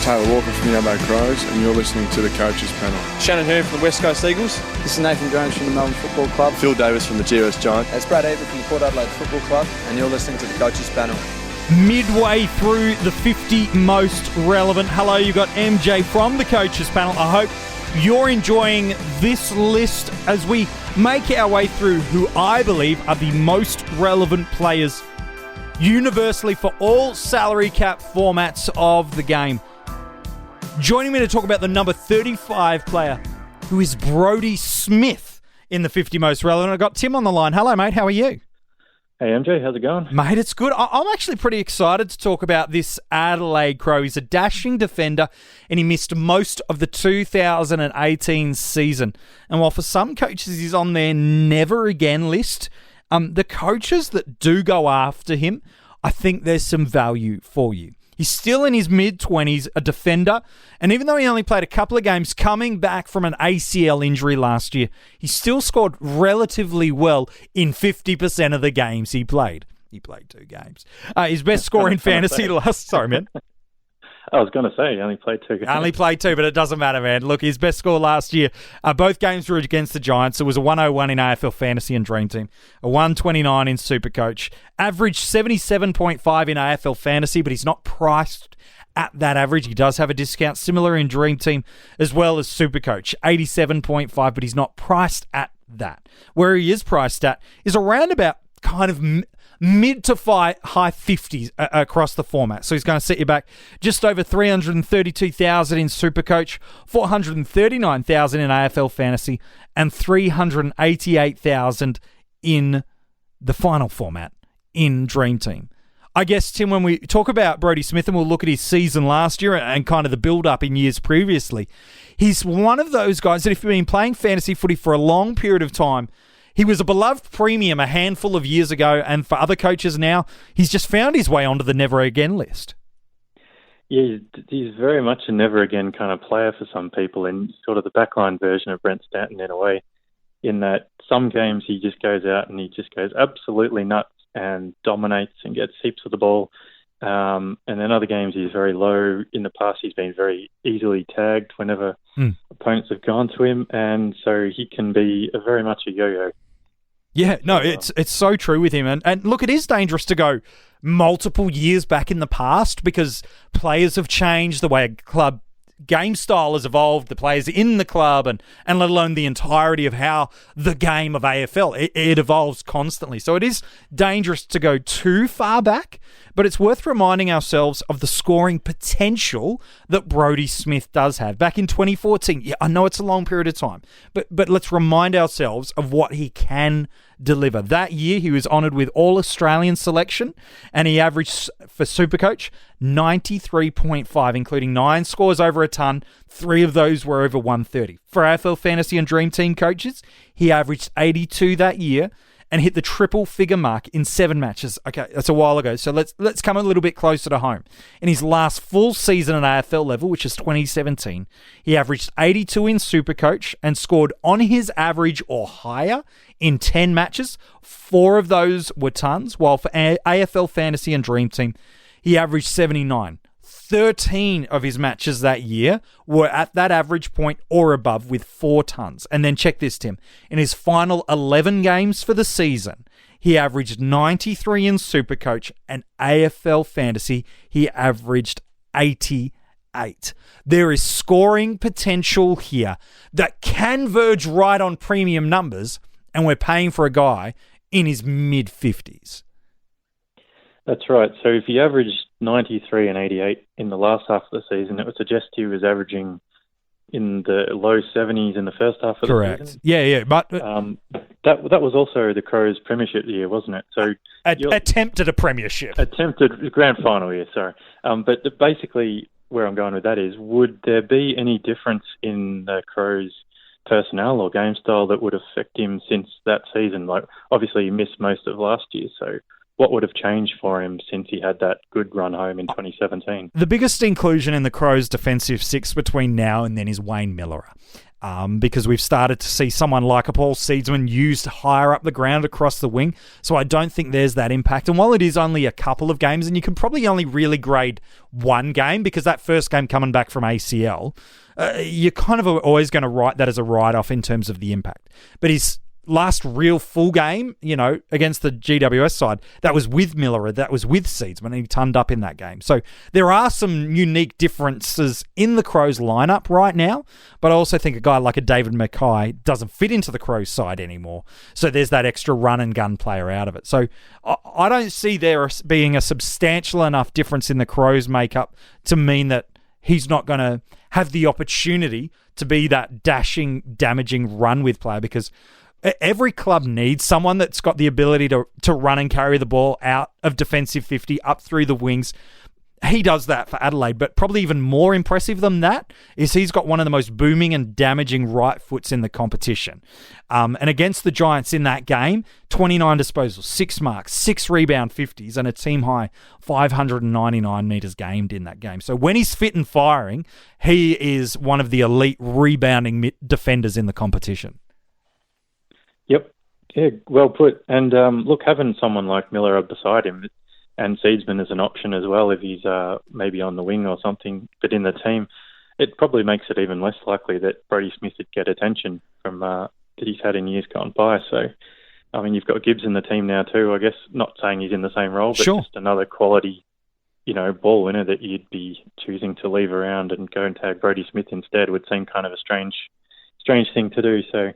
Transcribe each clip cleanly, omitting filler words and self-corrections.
Taylor Walker from the Adelaide Crows, and you're listening to the Coaches Panel. Shannon Hearn from the West Coast Eagles. This is Nathan Jones from the Melbourne Football Club. Phil Davis from the GWS Giants. It's Brad Avery from the Port Adelaide Football Club, and you're listening to the Coaches Panel. Midway through the 50 most relevant. Hello, you've got MJ from the Coaches Panel. I hope you're enjoying this list as we make our way through who I believe are the most relevant players universally for all salary cap formats of the game. Joining me to talk about the number 35 player, who is Brodie Smith in the 50 most relevant. I've got Tim on the line. Hello, mate. How are you? Hey, MJ. How's it going? Mate, it's good. I'm actually pretty excited to talk about this Adelaide Crow. He's a dashing defender, and he missed most of the 2018 season. And while for some coaches he's on their never again list, the coaches that do go after him, I think there's some value for you. He's still in his mid-20s, a defender, and even though he only played a couple of games coming back from an ACL injury last year, he still scored relatively well in 50% of the games he played. He played 2 games. His best score in fantasy last... Sorry, man. I was going to say, he only played 2 games. Only played 2, but it doesn't matter, man. Look, his best score last year, both games were against the Giants. It was a 101 in AFL Fantasy and Dream Team, a 129 in Supercoach. Averaged 77.5 in AFL Fantasy, but he's not priced at that average. He does have a discount, similar in Dream Team as well as Supercoach, 87.5, but he's not priced at that. Where he is priced at is around about kind of mid to high 50s across the format. So he's going to set you back just over 332,000 in Supercoach, 439,000 in AFL Fantasy, and 388,000 in the final format in Dream Team. I guess, Tim, when we talk about Brodie Smith and we'll look at his season last year and kind of the build-up in years previously, he's one of those guys that if you've been playing fantasy footy for a long period of time, he was a beloved premium a handful of years ago, and for other coaches now, he's just found his way onto the never again list. Yeah, he's very much a never again kind of player for some people, and sort of the backline version of Brent Stanton in a way, in that some games he just goes out and he just goes absolutely nuts and dominates and gets heaps of the ball. And then other games he's very low. In the past, he's been very easily tagged whenever opponents have gone to him, and so he can be very much a yo-yo. Yeah, no, it's so true with him. And look, it is dangerous to go multiple years back in the past because players have changed, the way a club game style has evolved, the players in the club, and let alone the entirety of how the game of AFL, it evolves constantly. So it is dangerous to go too far back, but it's worth reminding ourselves of the scoring potential that Brodie Smith does have. Back in 2014, yeah, I know it's a long period of time, but let's remind ourselves of what he can deliver. That year, he was honoured with All-Australian selection, and he averaged, for Supercoach, 93.5, including 9 scores over a ton. 3 of those were over 130. For AFL Fantasy and Dream Team coaches, he averaged 82 that year and hit the triple-figure mark in 7 matches. Okay, that's a while ago, so let's come a little bit closer to home. In his last full season at AFL level, which is 2017, he averaged 82 in Supercoach and scored on his average or higher in 10 matches. 4 of those were tons, while for AFL Fantasy and Dream Team, he averaged 79. 13 of his matches that year were at that average point or above with 4 tons. And then check this, Tim. In his final 11 games for the season, he averaged 93 in Supercoach, and AFL Fantasy, he averaged 88. There is scoring potential here that can verge right on premium numbers, and we're paying for a guy in his mid-50s. That's right. So if he averaged 93 and 88 in the last half of the season, it would suggest he was averaging in the low 70s in the first half of the season. Yeah. But that was also the Crows' premiership year, wasn't it? So attempted a premiership. Attempted grand final year, sorry. But basically where I'm going with that is, would there be any difference in the Crows' personnel or game style that would affect him since that season? Like, obviously he missed most of last year, so what would have changed for him since he had that good run home in 2017? The biggest inclusion in the Crows' defensive 6 between now and then is Wayne Miller. because we've started to see someone like a Paul Seedsman used higher up the ground across the wing. So I don't think there's that impact. And while it is only a couple of games, and you can probably only really grade one game because that first game coming back from ACL, you're kind of always going to write that as a write-off in terms of the impact. But his last real full game, against the GWS side, that was with Miller, that was with Seedsman, and he turned up in that game. So there are some unique differences in the Crows lineup right now, but I also think a guy like a David Mackay doesn't fit into the Crows side anymore. So there's that extra run and gun player out of it. So I don't see there being a substantial enough difference in the Crows makeup to mean that he's not going to have the opportunity to be that dashing, damaging run with player, because every club needs someone that's got the ability to run and carry the ball out of defensive 50 up through the wings. He does that for Adelaide, but probably even more impressive than that is he's got one of the most booming and damaging right foots in the competition. And against the Giants in that game, 29 disposals, 6 marks, 6 rebound 50s, and a team high 599 metres gained in that game. So when he's fit and firing, he is one of the elite rebounding defenders in the competition. Yep. Yeah, well put. And look, having someone like Miller beside him and Seedsman as an option as well, if he's maybe on the wing or something, but in the team, it probably makes it even less likely that Brodie Smith would get attention from that he's had in years gone by. So, I mean, you've got Gibbs in the team now too, I guess, not saying he's in the same role, but just another quality, ball winner that you'd be choosing to leave around and go and tag Brodie Smith instead would seem kind of a strange thing to do. So,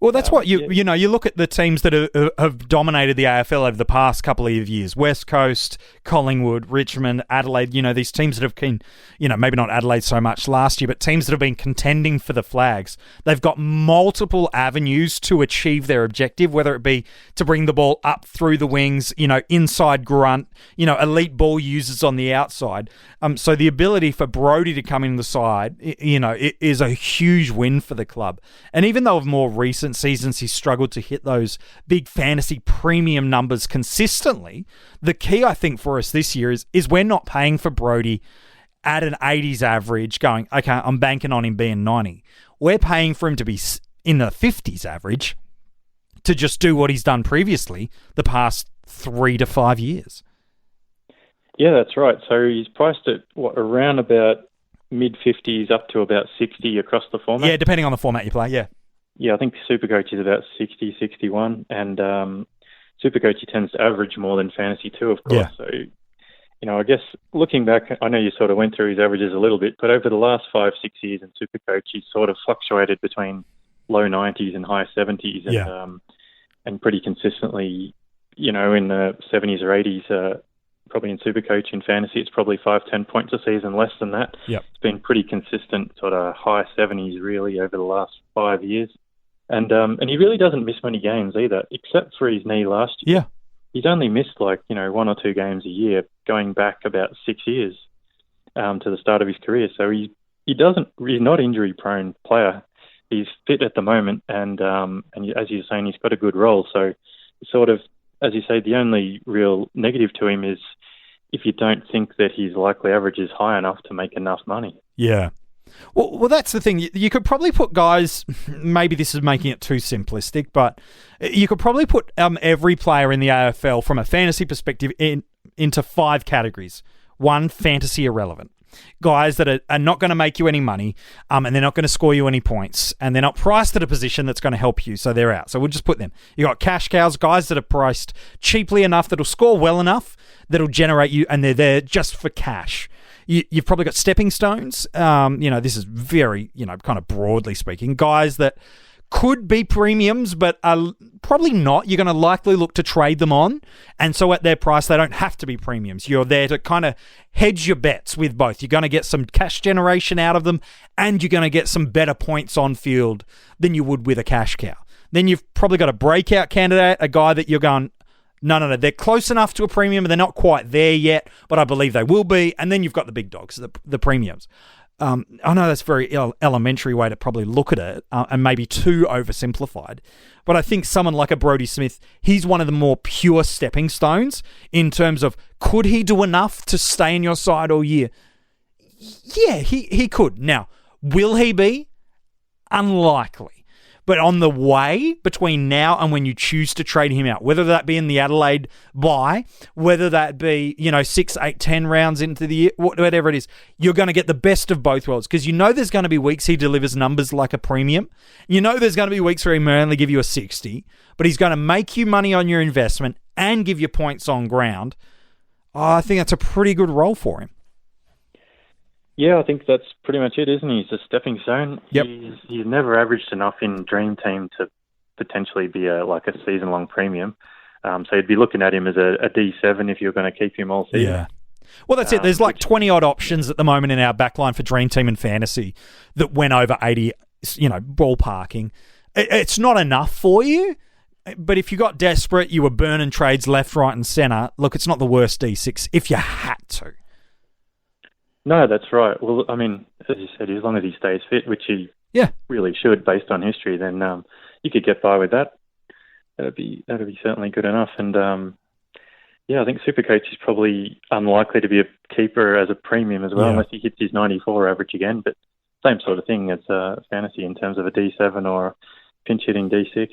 well, that's what you look at the teams that have dominated the AFL over the past couple of years. West Coast, Collingwood, Richmond, Adelaide, these teams that have been, maybe not Adelaide so much last year, but teams that have been contending for the flags. They've got multiple avenues to achieve their objective, whether it be to bring the ball up through the wings, inside grunt, elite ball users on the outside. So the ability for Brodie to come in the side, it is a huge win for the club. And even though of more recent seasons he's struggled to hit those big fantasy premium numbers consistently, the key I think for us this year is we're not paying for Brodie at an 80s average going, okay, I'm banking on him being 90. We're paying for him to be in the 50s average to just do what he's done previously the past 3 to 5 years. Yeah, that's right. So he's priced at around about mid-50s up to about 60 across the format? Yeah, depending on the format you play, yeah. Yeah, I think Supercoach is about 60, 61, and Supercoach tends to average more than Fantasy too, of course. Yeah. So, I guess looking back, I know you sort of went through his averages a little bit, but over the last 5-6 years in Supercoach, he's sort of fluctuated between low 90s and high 70s, and pretty consistently, in the 70s or 80s. Probably in Supercoach, in Fantasy, it's probably 5-10 points a season, less than that. Yep. It's been pretty consistent, sort of high 70s really over the last 5 years. And he really doesn't miss many games either, except for his knee last year. Yeah. He's only missed 1 or 2 games a year, going back about 6 years to the start of his career. So he's not injury prone player. He's fit at the moment, and as you're saying, he's got a good role. So sort of, as you say, the only real negative to him is if you don't think that his likely average is high enough to make enough money. Yeah. Well, that's the thing. You could probably put guys, maybe this is making it too simplistic, but you could probably put every player in the AFL from a fantasy perspective into 5 categories. 1, fantasy irrelevant. Guys that are not going to make you any money, and they're not going to score you any points, and they're not priced at a position that's going to help you, so they're out. So we'll just put them. You got cash cows, guys that are priced cheaply enough, that'll score well enough, that'll generate you, and they're there just for cash. You've probably got stepping stones. This is very, kind of broadly speaking, guys that could be premiums, but are probably not. You're going to likely look to trade them on. And so at their price, they don't have to be premiums. You're there to kind of hedge your bets with both. You're going to get some cash generation out of them, and you're going to get some better points on field than you would with a cash cow. Then you've probably got a breakout candidate, a guy that you're going, no, they're close enough to a premium, but they're not quite there yet, but I believe they will be. And then you've got the big dogs, the premiums. I know that's a very elementary way to probably look at it, and maybe too oversimplified. But I think someone like a Brodie Smith, he's one of the more pure stepping stones in terms of, could he do enough to stay in your side all year? Yeah, he could. Now, will he be Unlikely. But on the way between now and when you choose to trade him out, whether that be in the Adelaide bye, whether that be, 6, 8, 10 rounds into the year, whatever it is, you're going to get the best of both worlds, because there's going to be weeks he delivers numbers like a premium. There's going to be weeks where he may only give you a 60, but he's going to make you money on your investment and give you points on ground. I think that's a pretty good role for him. Yeah, I think that's pretty much it, isn't he? He's a stepping stone. Yep. He's never averaged enough in Dream Team to potentially be a season-long premium. So you'd be looking at him as a D7 if you're going to keep him all season. Yeah. Well, that's it. There's 20-odd options at the moment in our backline for Dream Team and Fantasy that went over 80, ballparking. It's not enough for you, but if you got desperate, you were burning trades left, right, and centre, look, it's not the worst D6 if you had to. No, that's right. Well, I mean, as you said, as long as he stays fit, which he really should based on history, then you could get by with that. That'd be certainly good enough. And I think Supercoach is probably unlikely to be a keeper as a premium as well, unless he hits his 94 average again. But same sort of thing as Fantasy in terms of a D7 or pinch hitting D6.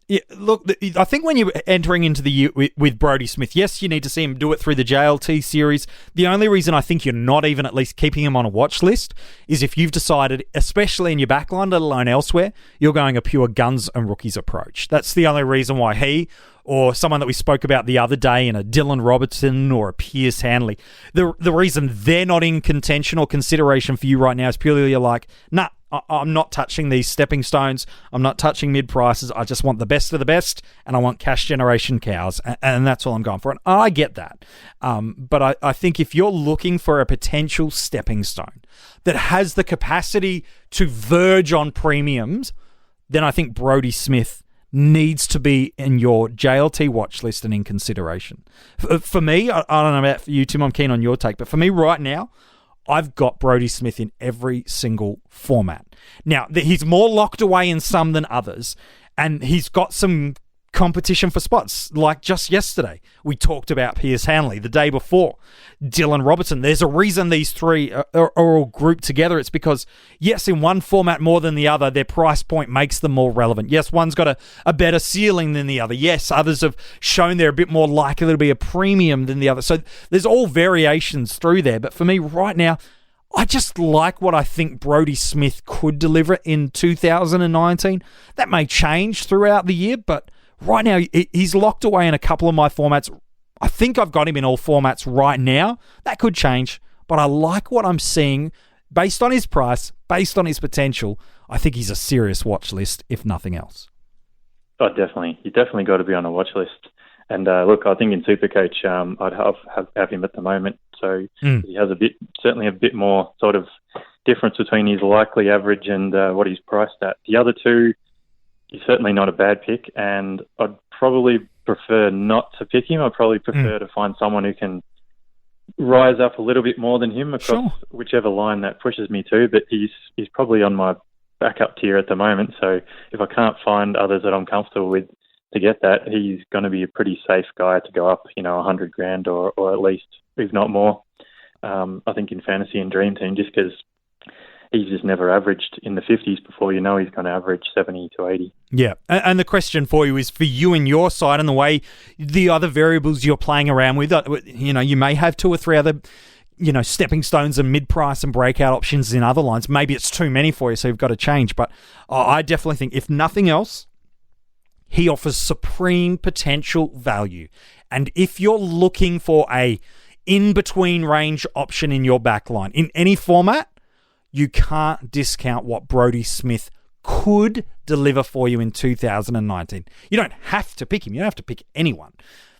Yeah, look, I think when you're entering into the year with Brodie Smith, yes, you need to see him do it through the JLT series. The only reason I think you're not even at least keeping him on a watch list is if you've decided, especially in your backline, let alone elsewhere, you're going a pure guns and rookies approach. That's the only reason why he, or someone that we spoke about the other day in a Dylan Robertson or a Pierce Hanley, the reason they're not in contention or consideration for you right now is purely you're like, nah, I'm not touching these stepping stones. I'm not touching mid prices. I just want the best of the best, and I want cash generation cows, and that's all I'm going for. And I get that. But I think if you're looking for a potential stepping stone that has the capacity to verge on premiums, then I think Brodie Smith needs to be in your JLT watch list and in consideration. For me, I don't know about you, Tim, I'm keen on your take, but for me right now, I've got Brodie Smith in every single format. Now, he's more locked away in some than others, and he's got some competition for spots. Like just yesterday, we talked about Pierce Hanley. The day before, Dylan Robertson. There's a reason these three are all grouped together. It's because, yes, in one format more than the other, their price point makes them more relevant. Yes, one's got a better ceiling than the other. Yes, others have shown they're a bit more likely to be a premium than the other. So there's all variations through there. But for me right now, I just like what I think Brodie Smith could deliver in 2019. That may change throughout the year, but right now he's locked away in a couple of my formats. I think I've got him in all formats right now. That could change, but I like what I'm seeing based on his price, based on his potential. I think he's a serious watch list, if nothing else. Oh, definitely. You definitely got to be on a watch list. And look, I think in Supercoach, I'd have him at the moment. So he has certainly a bit more sort of difference between his likely average and what he's priced at. The other two, he's certainly not a bad pick, and I'd probably prefer not to pick him. I'd probably prefer to find someone who can rise up a little bit more than him across whichever line that pushes me to. But he's probably on my backup tier at the moment. So if I can't find others that I'm comfortable with to get that, he's going to be a pretty safe guy to go up, $100,000 or at least, if not more. I think in Fantasy and Dream Team, just because he's just never averaged in the 50s before, he's going to average 70 to 80. Yeah, and the question for you is for you and your side and the way the other variables you're playing around with. You may have two or three other, stepping stones and mid-price and breakout options in other lines. Maybe it's too many for you, so you've got to change. But I definitely think, if nothing else, he offers supreme potential value. And if you're looking for a in-between range option in your backline, in any format, you can't discount what Brodie Smith could deliver for you in 2019. You don't have to pick him. You don't have to pick anyone.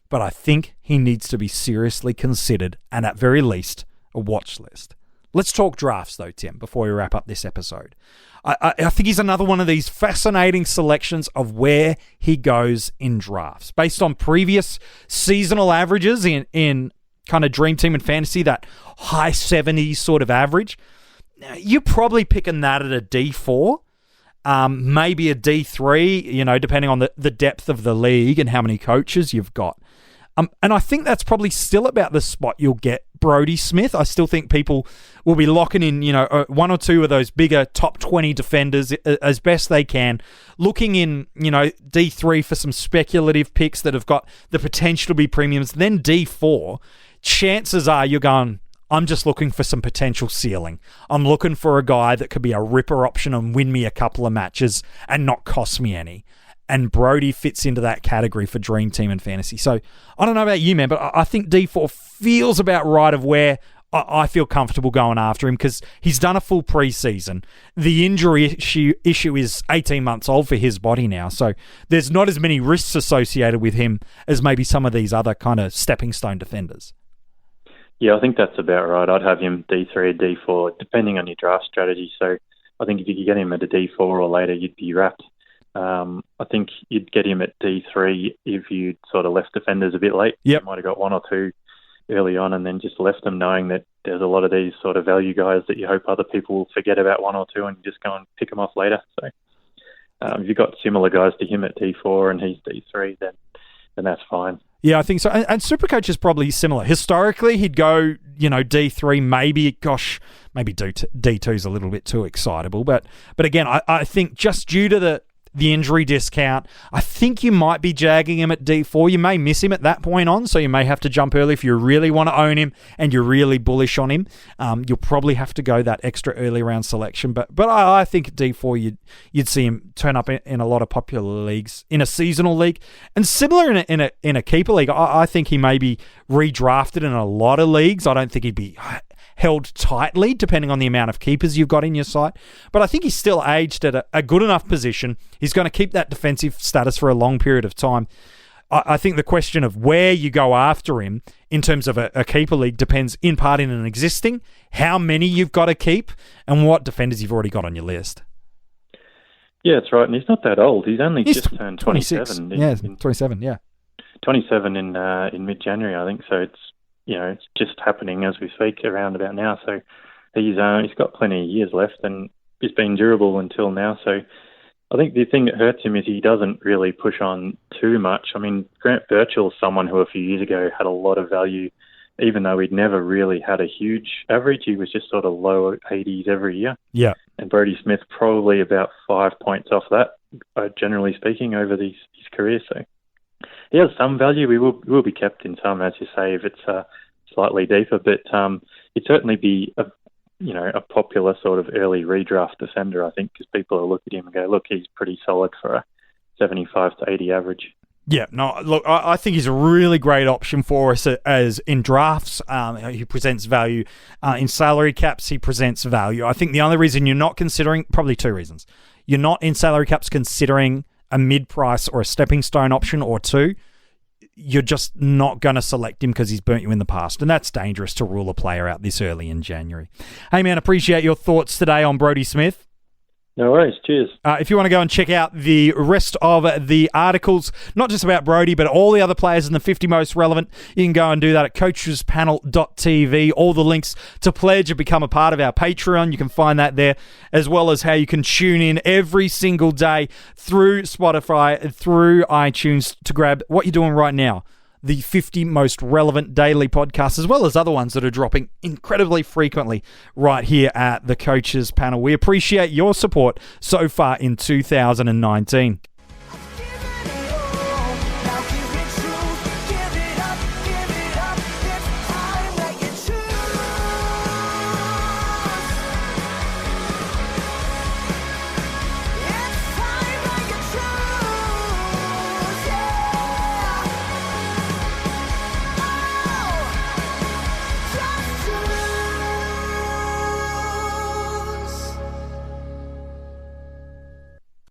But I think he needs to be seriously considered, and at very least, a watch list. Let's talk drafts, though, Tim, before we wrap up this episode. I think he's another one of these fascinating selections of where he goes in drafts. Based on previous seasonal averages in kind of Dream Team and Fantasy, that high 70s sort of average, you're probably picking that at a D4, maybe a D3, depending on the depth of the league and how many coaches you've got. And I think that's probably still about the spot you'll get Brodie Smith. I still think people will be locking in, one or two of those bigger top 20 defenders as best they can, looking in, D3 for some speculative picks that have got the potential to be premiums. Then D4, chances are you're going, I'm just looking for some potential ceiling. I'm looking for a guy that could be a ripper option and win me a couple of matches and not cost me any. And Brodie fits into that category for Dream Team and Fantasy. So I don't know about you, man, but I think D4 feels about right of where I feel comfortable going after him because he's done a full preseason. The injury issue is 18 months old for his body now. So there's not as many risks associated with him as maybe some of these other kind of stepping stone defenders. Yeah, I think that's about right. I'd have him D3 or D4, depending on your draft strategy. So I think if you could get him at a D4 or later, you'd be wrapped. I think you'd get him at D3 if you sort of left defenders a bit late. Yep. You might have got one or two early on and then just left them knowing that there's a lot of these sort of value guys that you hope other people will forget about one or two and just go and pick them off later. So if you've got similar guys to him at D4 and he's D3, then that's fine. Yeah, I think so. And Supercoach is probably similar. Historically, he'd go, D3, maybe D2 is a little bit too excitable. But again, I think just due to the injury discount, I think you might be jagging him at D4. You may miss him at that point on, so you may have to jump early if you really want to own him and you're really bullish on him. You'll probably have to go that extra early round selection. But I think at D4 you'd see him turn up in a lot of popular leagues, in a seasonal league, and similar in a keeper league. I think he may be redrafted in a lot of leagues. I don't think he'd be held tightly, depending on the amount of keepers you've got in your site. But I think he's still aged at a good enough position. He's going to keep that defensive status for a long period of time. I think the question of where you go after him in terms of a keeper league depends in part in an existing, how many you've got to keep, and what defenders you've already got on your list. Yeah, that's right. And he's not that old. He's only just turned 27. 27, yeah. 27 in mid-January, I think. So it's just happening as we speak around about now. So he's got plenty of years left and he's been durable until now. So I think the thing that hurts him is he doesn't really push on too much. I mean, Grant Birchall's someone who a few years ago had a lot of value, even though he'd never really had a huge average. He was just sort of low 80s every year. Yeah. And Brodie Smith probably about 5 points off that, generally speaking, over his career. So he has some value. He will be kept in some, as you say, if it's slightly deeper. But it'd certainly be a popular sort of early redraft defender, I think, because people will look at him and go, look, he's pretty solid for a 75 to 80 average. Yeah, no, look, I think he's a really great option for us as in drafts. He presents value. In salary caps, he presents value. I think the only reason you're not considering, probably two reasons. You're not in salary caps considering a mid-price or a stepping stone option or two. You're just not going to select him because he's burnt you in the past. And that's dangerous to rule a player out this early in January. Hey, man, appreciate your thoughts today on Brodie Smith. No worries. Cheers. If you want to go and check out the rest of the articles, not just about Brodie, but all the other players in the 50 most relevant, you can go and do that at coachespanel.tv. All the links to pledge and become a part of our Patreon, you can find that there, as well as how you can tune in every single day through Spotify, through iTunes to grab what you're doing right now. The 50 most relevant daily podcasts, as well as other ones that are dropping incredibly frequently right here at the Coaches Panel. We appreciate your support so far in 2019.